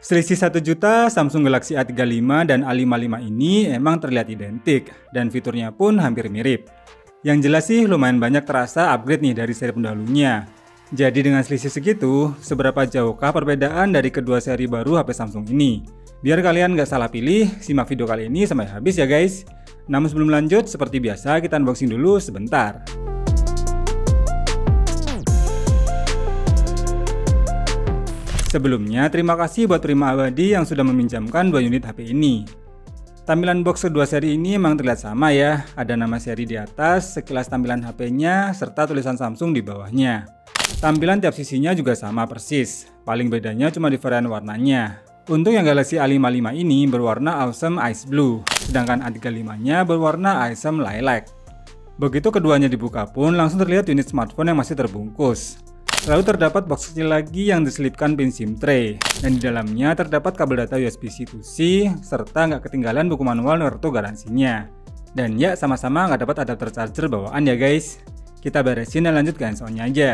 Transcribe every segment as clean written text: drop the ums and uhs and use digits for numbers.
Selisih 1 juta, Samsung Galaxy A35 dan A55 ini emang terlihat identik dan fiturnya pun hampir mirip. Yang jelas sih lumayan banyak terasa upgrade nih dari seri pendahulunya. Jadi dengan selisih segitu, seberapa jauhkah perbedaan dari kedua seri baru HP Samsung ini? Biar kalian nggak salah pilih, simak video kali ini sampai habis ya guys. Namun sebelum lanjut, seperti biasa kita unboxing dulu sebentar. Sebelumnya, terima kasih buat Prima Abadi yang sudah meminjamkan 2 unit HP ini. Tampilan box kedua seri ini memang terlihat sama ya, ada nama seri di atas, sekilas tampilan HP-nya, serta tulisan Samsung di bawahnya. Tampilan tiap sisinya juga sama persis, paling bedanya cuma di varian warnanya. Untuk yang Galaxy A55 ini berwarna Awesome Ice Blue, sedangkan A35-nya berwarna Awesome Lilac. Begitu keduanya dibuka pun langsung terlihat unit smartphone yang masih terbungkus. Lalu terdapat box kecil lagi yang diselipkan pin SIM tray, dan di dalamnya terdapat kabel data USB-C to C, serta nggak ketinggalan buku manual kartu garansinya. Dan ya, sama-sama nggak dapat adapter charger bawaan ya guys. Kita beresin dan lanjut ke hands-on-nya aja.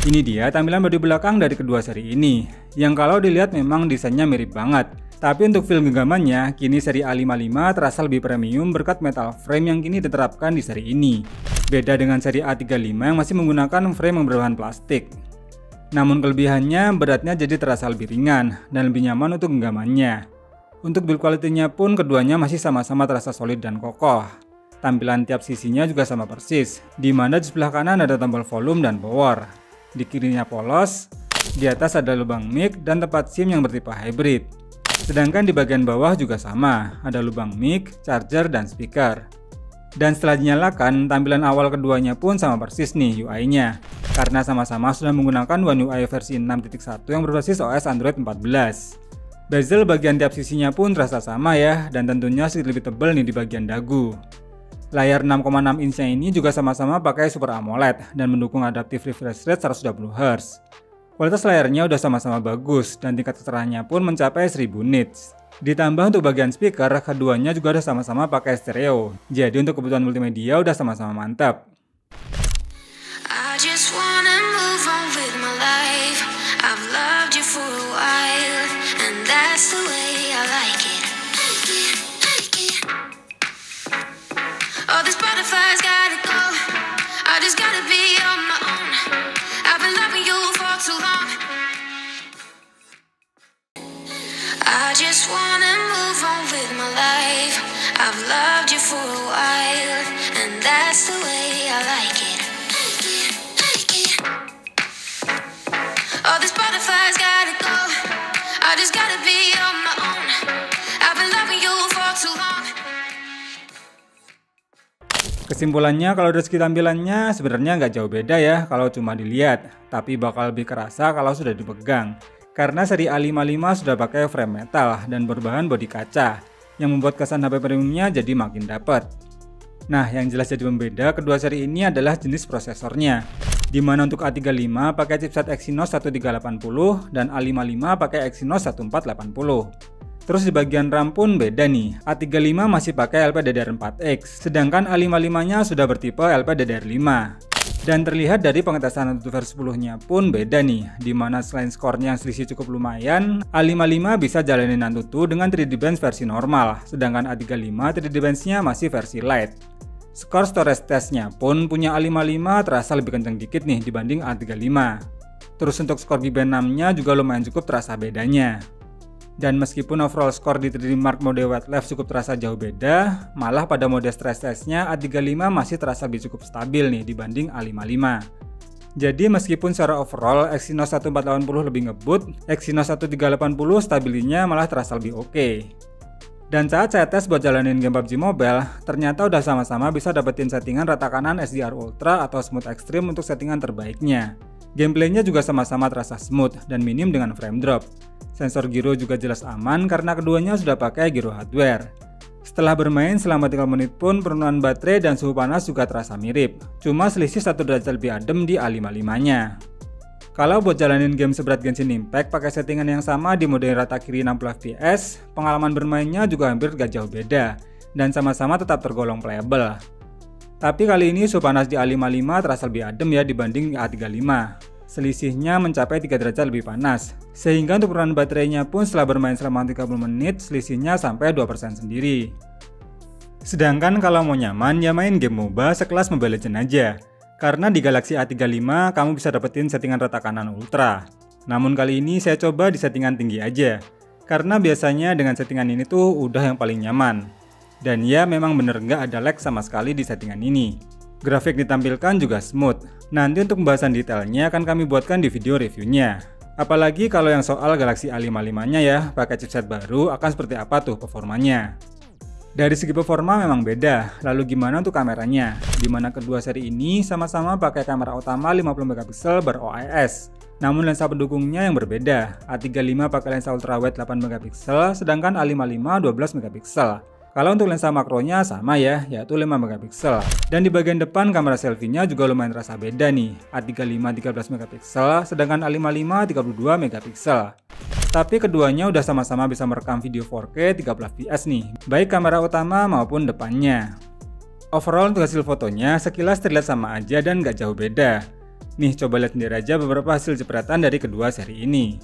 Ini dia tampilan bodi belakang dari kedua seri ini, yang kalau dilihat memang desainnya mirip banget. Tapi untuk feel genggamannya, kini seri A55 terasa lebih premium berkat metal frame yang kini diterapkan di seri ini. Beda dengan seri A35 yang masih menggunakan frame yang berbahan plastik. Namun kelebihannya, beratnya jadi terasa lebih ringan dan lebih nyaman untuk genggamannya. Untuk build quality-nya pun keduanya masih sama-sama terasa solid dan kokoh. Tampilan tiap sisinya juga sama persis, di mana di sebelah kanan ada tombol volume dan power. Di kirinya polos, di atas ada lubang mic dan tempat SIM yang bertipe hybrid. Sedangkan di bagian bawah juga sama, ada lubang mic, charger, dan speaker. Dan setelah dinyalakan, tampilan awal keduanya pun sama persis nih UI-nya, karena sama-sama sudah menggunakan One UI versi 6.1 yang berbasis OS Android 14. Bezel bagian tiap sisinya pun terasa sama ya, dan tentunya sedikit lebih tebal nih di bagian dagu. Layar 6,6 inch-nya ini juga sama-sama pakai Super AMOLED dan mendukung adaptive refresh rate 120Hz. Kualitas layarnya udah sama-sama bagus dan tingkat keterangannya pun mencapai 1000 nits. Ditambah untuk bagian speaker, keduanya juga udah sama-sama pakai stereo. Jadi untuk kebutuhan multimedia udah sama-sama mantap. Kesimpulannya, kalau dari segi tampilannya sebenarnya nggak jauh beda ya kalau cuma dilihat, tapi bakal lebih kerasa kalau sudah dipegang. Karena seri A55 sudah pakai frame metal dan berbahan bodi kaca, yang membuat kesan HP premiumnya jadi makin dapet. Nah, yang jelas jadi pembeda kedua seri ini adalah jenis prosesornya, dimana untuk A35 pakai chipset Exynos 1380 dan A55 pakai Exynos 1480. Terus di bagian RAM pun beda nih, A35 masih pakai LPDDR4X, sedangkan A55-nya sudah bertipe LPDDR5. Dan terlihat dari pengetesan Antutu versi 10-nya pun beda nih, dimana selain skornya yang selisih cukup lumayan, A55 bisa jalanin Antutu dengan 3D Bench versi normal, sedangkan A35 3D Bench-nya masih versi light. Skor storage testnya pun punya A55 terasa lebih kenceng dikit nih dibanding A35. Terus untuk skor Geekbench 6-nya juga lumayan cukup terasa bedanya. Dan meskipun overall skor di 3D Mark mode wet life cukup terasa jauh beda, malah pada mode stress testnya A35 masih terasa lebih cukup stabil nih dibanding A55. Jadi meskipun secara overall Exynos 1480 lebih ngebut, Exynos 1380 stabilinya malah terasa lebih oke. Dan saat saya tes buat jalanin game PUBG Mobile, ternyata udah sama-sama bisa dapetin settingan rata kanan SDR Ultra atau Smooth Extreme untuk settingan terbaiknya. Gameplaynya juga sama-sama terasa smooth dan minim dengan frame drop. Sensor gyro juga jelas aman karena keduanya sudah pakai gyro hardware. Setelah bermain selama 3 menit pun penurunan baterai dan suhu panas juga terasa mirip. Cuma selisih 1 derajat lebih adem di A55-nya. Kalau buat jalanin game seberat Genshin Impact pakai settingan yang sama di mode rata kiri 60 fps, pengalaman bermainnya juga hampir gak jauh beda. Dan sama-sama tetap tergolong playable. Tapi kali ini suhu panas di A55 terasa lebih adem ya dibanding A35. selisihnya mencapai 3 derajat lebih panas. Sehingga untuk penurunan baterainya pun setelah bermain selama 30 menit, selisihnya sampai 2% sendiri. Sedangkan kalau mau nyaman, ya main game MOBA sekelas Mobile Legends aja. Karena di Galaxy A35 kamu bisa dapetin settingan retakan ultra. Namun kali ini saya coba di settingan tinggi aja. Karena biasanya dengan settingan ini tuh udah yang paling nyaman. Dan ya memang bener nggak ada lag sama sekali di settingan ini. Grafik ditampilkan juga smooth. Nanti untuk pembahasan detailnya akan kami buatkan di video reviewnya. Apalagi kalau yang soal Galaxy A55-nya ya, pakai chipset baru akan seperti apa tuh performanya. Dari segi performa memang beda, lalu gimana untuk kameranya? Dimana kedua seri ini sama-sama pakai kamera utama 50MP ber-OIS. Namun lensa pendukungnya yang berbeda, A35 pakai lensa ultrawide 8MP, sedangkan A55 12MP. Kalau untuk lensa makronya sama ya, yaitu 5MP. Dan di bagian depan kamera selfie-nya juga lumayan terasa beda nih, A35 13MP, sedangkan A55 32MP. Tapi keduanya udah sama-sama bisa merekam video 4K 30fps nih, baik kamera utama maupun depannya. Overall untuk hasil fotonya sekilas terlihat sama aja dan gak jauh beda. Nih coba lihat sendiri aja beberapa hasil jepretan dari kedua seri ini.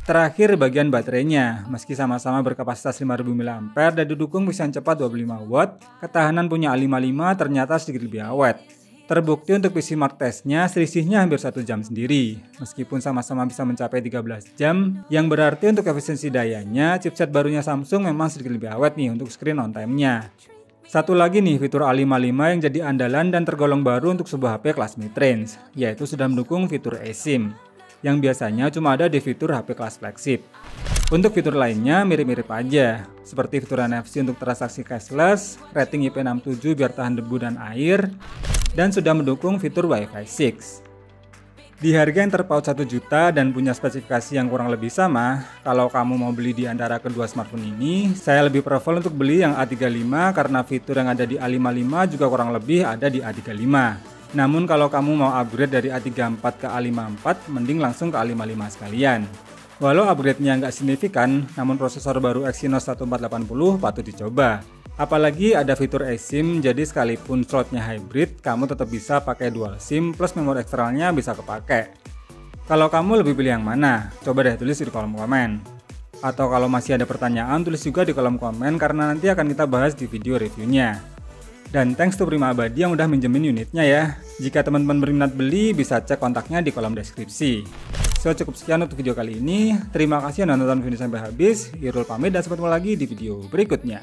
Terakhir bagian baterainya, meski sama-sama berkapasitas 5000 mAh dan didukung pisihan cepat 25 watt, ketahanan punya A55 ternyata sedikit lebih awet. Terbukti untuk PC Mark testnya selisihnya hampir 1 jam sendiri, meskipun sama-sama bisa mencapai 13 jam, yang berarti untuk efisiensi dayanya, chipset barunya Samsung memang sedikit lebih awet nih untuk screen on time-nya. Satu lagi nih fitur A55 yang jadi andalan dan tergolong baru untuk sebuah HP kelas mid-range, yaitu sudah mendukung fitur eSIM yang biasanya cuma ada di fitur HP kelas flagship. Untuk fitur lainnya mirip-mirip aja, seperti fitur NFC untuk transaksi cashless, rating IP67 biar tahan debu dan air, dan sudah mendukung fitur Wi-Fi 6. Di harga yang terpaut 1 juta dan punya spesifikasi yang kurang lebih sama, kalau kamu mau beli di antara kedua smartphone ini, saya lebih prefer untuk beli yang A35 karena fitur yang ada di A55 juga kurang lebih ada di A35. Namun kalau kamu mau upgrade dari A34 ke A54, mending langsung ke A55 sekalian. Walau upgrade-nya nggak signifikan, namun prosesor baru Exynos 1480 patut dicoba. Apalagi ada fitur eSIM, jadi sekalipun slotnya hybrid, kamu tetap bisa pakai dual SIM plus memori eksternalnya bisa kepake. Kalau kamu lebih pilih yang mana? Coba deh tulis di kolom komen. Atau kalau masih ada pertanyaan, tulis juga di kolom komen karena nanti akan kita bahas di video reviewnya. Dan thanks to Prima Abadi yang udah minjemin unitnya ya. Jika teman-teman berminat beli, bisa cek kontaknya di kolom deskripsi. So cukup sekian untuk video kali ini. Terima kasih yang nonton video sampai habis. Irul pamit dan sampai ketemu lagi di video berikutnya.